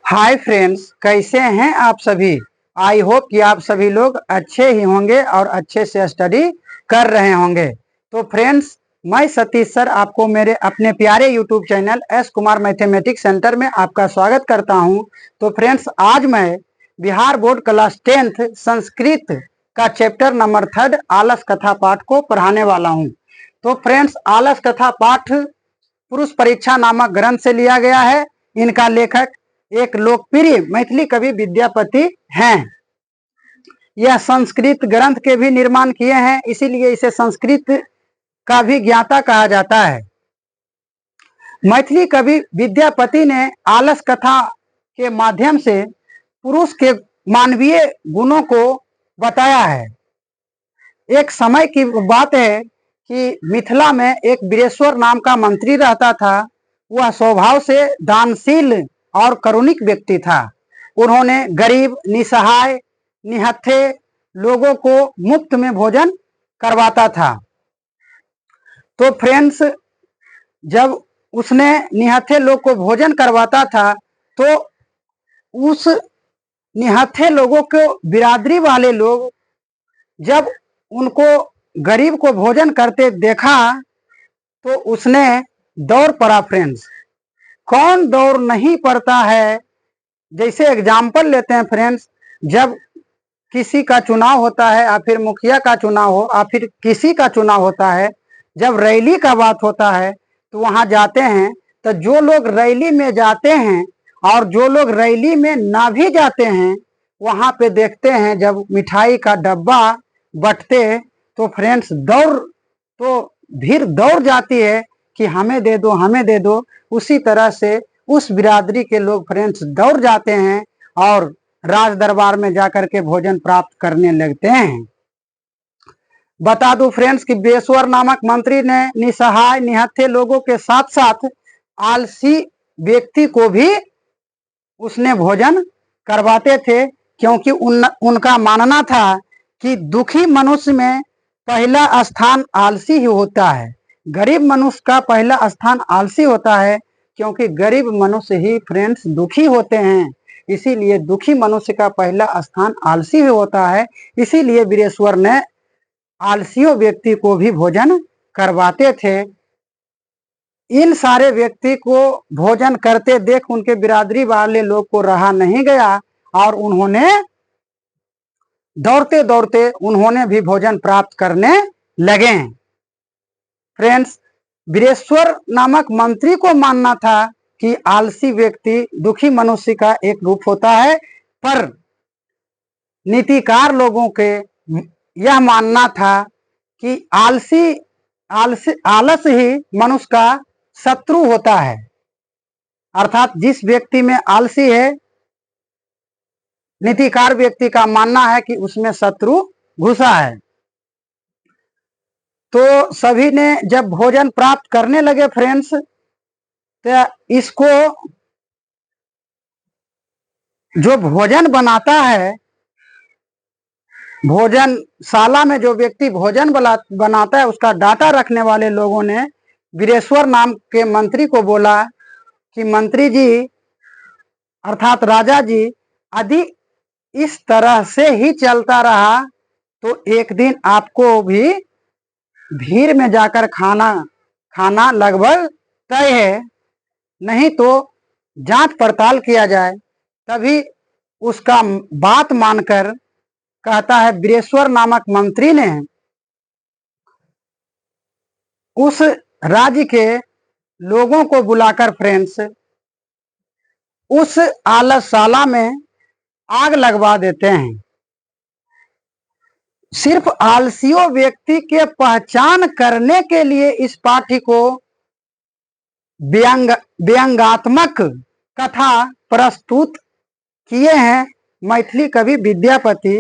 Hi friends, कैसे हैं आप सभी। आई होप कि आप सभी लोग अच्छे ही होंगे और अच्छे से स्टडी कर रहे होंगे। तो फ्रेंड्स, मैं सतीश सर आपको मेरे अपने प्यारे YouTube channel S Kumar mathematics centre में आपका स्वागत करता हूं। तो फ्रेंड्स, आज मैं Bihar board class 10th Sanskrit का चैप्टर नंबर 3 आलस कथा पाठ को पढ़ाने वाला हूं। तो फ्रेंड्स, आलस कथा पाठ पुरुष परीक्षा नामक ग्रंथ से लिया गया है। इनका लेखक एक लोकप्रिय मैथिली कवि विद्यापति हैं। यह संस्कृत ग्रंथ के भी निर्माण किए हैं, इसीलिए इसे संस्कृत का भी ज्ञाता कहा जाता है। मैथिली कवि विद्यापति ने आलस कथा के माध्यम से पुरुष के मानवीय गुणों को बताया है। एक समय की बात है कि मिथिला में एक वीरेश्वर नाम का मंत्री रहता था। वह स्वभाव से दानशील और करुणिक व्यक्ति था। उन्होंने गरीब, निसहाय, निहत्थे लोगों को मुफ्त में भोजन करवाता था। तो फ्रेंड्स, जब उसने निहत्थे लोग को भोजन करवाता था तो उस निहत्थे लोगों को बिरादरी वाले लोग जब उनको गरीब को भोजन करते देखा तो उसने दौड़ पड़ा। फ्रेंड्स, कौन दौड़ नहीं पड़ता है। जैसे एग्जाम्पल लेते हैं फ्रेंड्स, जब किसी का चुनाव होता है या फिर मुखिया का चुनाव हो या फिर किसी का चुनाव होता है, जब रैली का बात होता है तो वहां जाते हैं। तो जो लोग रैली में जाते हैं और जो लोग रैली में ना भी जाते हैं, वहां पे देखते हैं जब मिठाई का डब्बा बंटते तो फ्रेंड्स भीड़ दौड़ जाती है कि हमें दे दो, हमें दे दो। उसी तरह से उस बिरादरी के लोग फ्रेंड्स दौड़ जाते हैं और राज दरबार में जाकर के भोजन प्राप्त करने लगते हैं। बता दूं फ्रेंड्स कि वीरेश्वर नामक मंत्री ने निसहाय, निहत्थे लोगों के साथ साथ आलसी व्यक्ति को भी उसने भोजन करवाते थे, क्योंकि उनका मानना था कि दुखी मनुष्य में पहला स्थान आलसी ही होता है। गरीब मनुष्य का पहला स्थान आलसी होता है, क्योंकि गरीब मनुष्य ही फ्रेंड्स दुखी होते हैं। इसीलिए दुखी मनुष्य का पहला स्थान आलसी ही होता है। इसीलिए वीरेश्वर ने आलसियों व्यक्ति को भी भोजन करवाते थे। इन सारे व्यक्ति को भोजन करते देख उनके बिरादरी वाले लोग को रहा नहीं गया और उन्होंने दौड़ते दौड़ते उन्होंने भी भोजन प्राप्त करने लगे। फ्रेंड्स, वीरेश्वर नामक मंत्री को मानना था कि आलसी व्यक्ति दुखी मनुष्य का एक रूप होता है, पर नीतिकार लोगों के यह मानना था कि आलस ही मनुष्य का शत्रु होता है। अर्थात जिस व्यक्ति में आलसी है, नीतिकार व्यक्ति का मानना है कि उसमें शत्रु घुसा है। तो सभी ने जब भोजन प्राप्त करने लगे फ्रेंड्स, तो इसको जो भोजन बनाता है, भोजनशाला में जो व्यक्ति भोजन बनाता है, उसका डाटा रखने वाले लोगों ने वीरेश्वर नाम के मंत्री को बोला कि मंत्री जी अर्थात राजा जी, यदि इस तरह से ही चलता रहा तो एक दिन आपको भी भीड़ में जाकर खाना लगभग तय है। नहीं तो जांच पड़ताल किया जाए। तभी उसका बात मानकर कहता है वीरेश्वर नामक मंत्री ने उस राज्य के लोगों को बुलाकर फ्रेंड्स उस आलसशाला में आग लगवा देते हैं। सिर्फ आलसियों व्यक्ति के पहचान करने के लिए इस पाठ्य को व्यंग्यात्मक कथा प्रस्तुत किए हैं मैथिली कवि विद्यापति।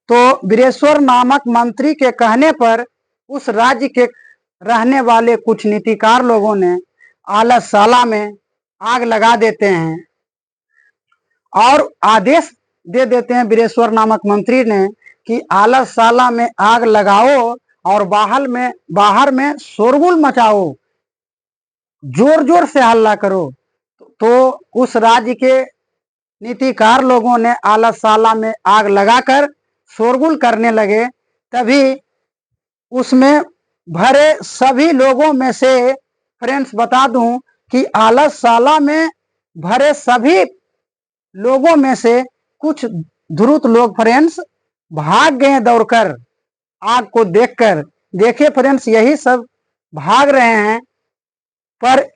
तो वीरेश्वर नामक मंत्री के कहने पर उस राज्य के रहने वाले कुछ नीतिकार लोगों ने आलसशाला में आग लगा देते हैं और आदेश दे देते हैं वीरेश्वर नामक मंत्री ने कि आलसशाला में आग लगाओ और बाहर में शोरगुल मचाओ, जोर जोर से हल्ला करो। तो तो उस राज्य के नीतिकार लोगों ने आलससाला में आग लगाकर शोरगुल करने लगे। तभी उसमें भरे सभी लोगों में से फ्रेंड्स बता दूं कि आलससाला में भरे सभी लोगों में से कुछ धूर्त लोग फ्रेंड्स भाग गए दौड़कर आग को देखकर। देखिए फ्रेंड्स, यही सब भाग रहे हैं, पर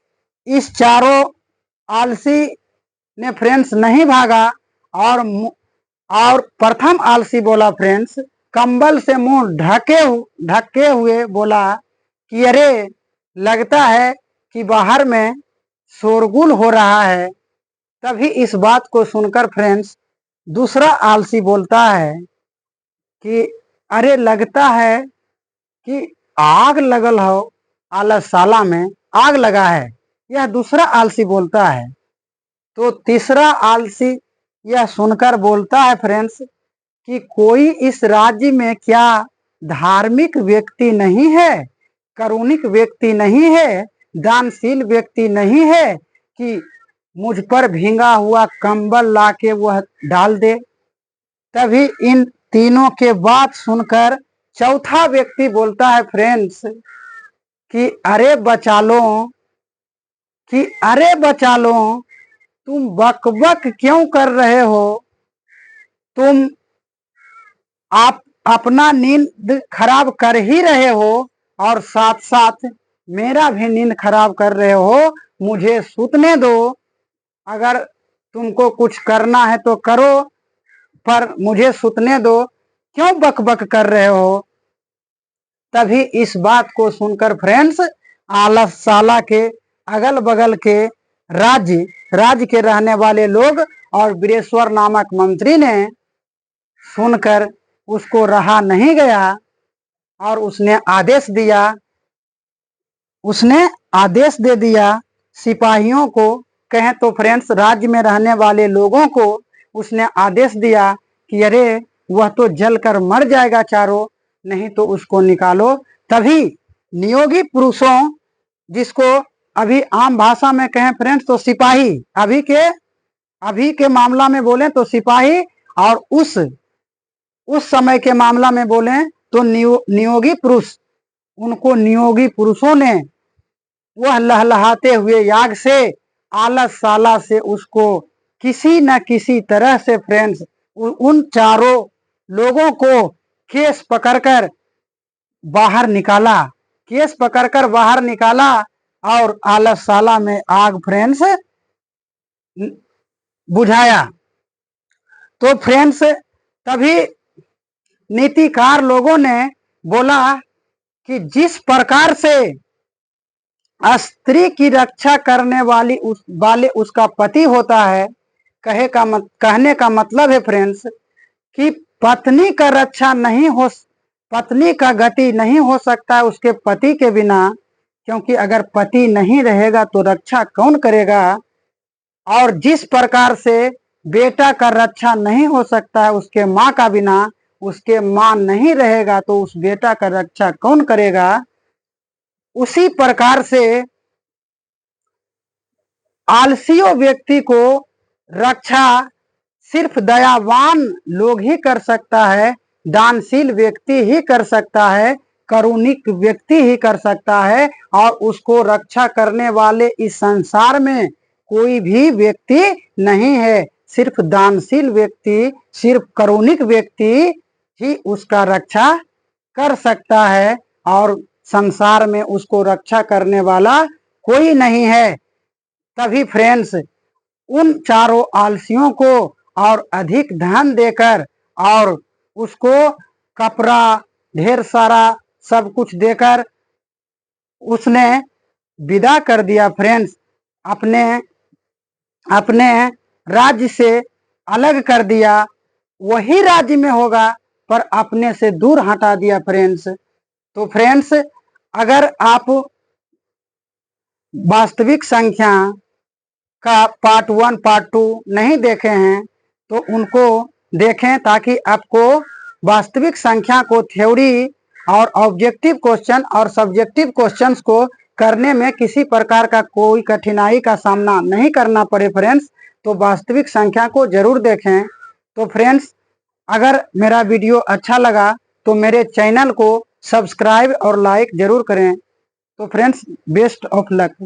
इस चारों आलसी ने फ्रेंड्स नहीं भागा। और प्रथम आलसी बोला फ्रेंड्स, कंबल से मुंह ढके हुए बोला कि अरे लगता है कि बाहर में शोरगुल हो रहा है। तभी इस बात को सुनकर फ्रेंड्स दूसरा आलसी बोलता है कि अरे लगता है कि आग लगल हो, आलससाला में आग लगा है। यह दूसरा आलसी बोलता है। तो तीसरा आलसी यह सुनकर बोलता है फ्रेंड्स कि कोई इस राज्य में क्या धार्मिक व्यक्ति नहीं है, करुणिक व्यक्ति नहीं है, दानशील व्यक्ति नहीं है कि मुझ पर भींगा हुआ कंबल लाके वह डाल दे। तभी इन तीनों के बात सुनकर चौथा व्यक्ति बोलता है फ्रेंड्स कि अरे बचा लो, कि अरे बचा लो, तुम बकबक क्यों कर रहे हो? तुम आप अपना नींद खराब कर ही रहे हो और साथ साथ मेरा भी नींद खराब कर रहे हो। मुझे सूतने दो। अगर तुमको कुछ करना है तो करो, पर मुझे सूतने दो। क्यों बकबक कर रहे हो? तभी इस बात को सुनकर फ्रेंड्स आलससाला के अगल बगल के राज्य के रहने वाले लोग और वीरेश्वर नामक मंत्री ने सुनकर उसको रहा नहीं गया और उसने आदेश दे दिया सिपाहियों को, कहें तो फ्रेंड्स राज्य में रहने वाले लोगों को उसने आदेश दिया कि अरे वह तो जलकर मर जाएगा चारों, नहीं तो उसको निकालो। तभी नियोगी पुरुषों, जिसको अभी आम भाषा में कहें फ्रेंड्स तो सिपाही, अभी के मामला में बोले तो सिपाही, और उस समय के मामला में बोले तो नियोगी पुरुष, उनको नियोगी पुरुषों ने वह लहलहाते हुए याग से आलससाला से उसको किसी न किसी तरह से फ्रेंड्स उन चारों लोगों को केस पकड़कर बाहर निकाला और आलससाला में आग फ्रेंड्स बुझाया। तो फ्रेंड्स तभी नीतिकार लोगों ने बोला कि जिस प्रकार से स्त्री की रक्षा करने वाले उसका पति होता है, कहने का मतलब है फ्रेंड्स कि पत्नी का गति नहीं हो सकता है उसके पति के बिना, क्योंकि अगर पति नहीं रहेगा तो रक्षा कौन करेगा। और जिस प्रकार से बेटा का रक्षा नहीं हो सकता है उसके माँ का बिना, उसके माँ नहीं रहेगा तो उस बेटा का रक्षा कौन करेगा। उसी प्रकार से आलसियों व्यक्ति को रक्षा सिर्फ दयावान लोग ही कर सकता है, दानशील व्यक्ति ही कर सकता है, करुणिक व्यक्ति ही कर सकता है। और उसको रक्षा करने वाले इस संसार में कोई भी व्यक्ति नहीं है। सिर्फ दानशील व्यक्ति, सिर्फ करुणिक व्यक्ति ही उसका रक्षा कर सकता है और संसार में उसको रक्षा करने वाला कोई नहीं है। तभी फ्रेंड्स उन चारों आलसियों को और अधिक धन देकर और उसको कपड़ा ढेर सारा सब कुछ देकर उसने विदा कर दिया फ्रेंड्स, अपने राज्य से अलग कर दिया। वही राज्य में होगा पर अपने से दूर हटा दिया फ्रेंड्स। तो फ्रेंड्स अगर आप वास्तविक संख्या का पार्ट 1 पार्ट 2 नहीं देखे हैं तो उनको देखें, ताकि आपको वास्तविक संख्या को थ्योरी और ऑब्जेक्टिव क्वेश्चन और सब्जेक्टिव क्वेश्चंस को करने में किसी प्रकार का कोई कठिनाई का सामना नहीं करना पड़े फ्रेंड्स, तो वास्तविक संख्या को जरूर देखें। तो फ्रेंड्स, अगर मेरा वीडियो अच्छा लगा तो मेरे चैनल को सब्सक्राइब और लाइक जरूर करें। तो फ्रेंड्स, बेस्ट ऑफ लक।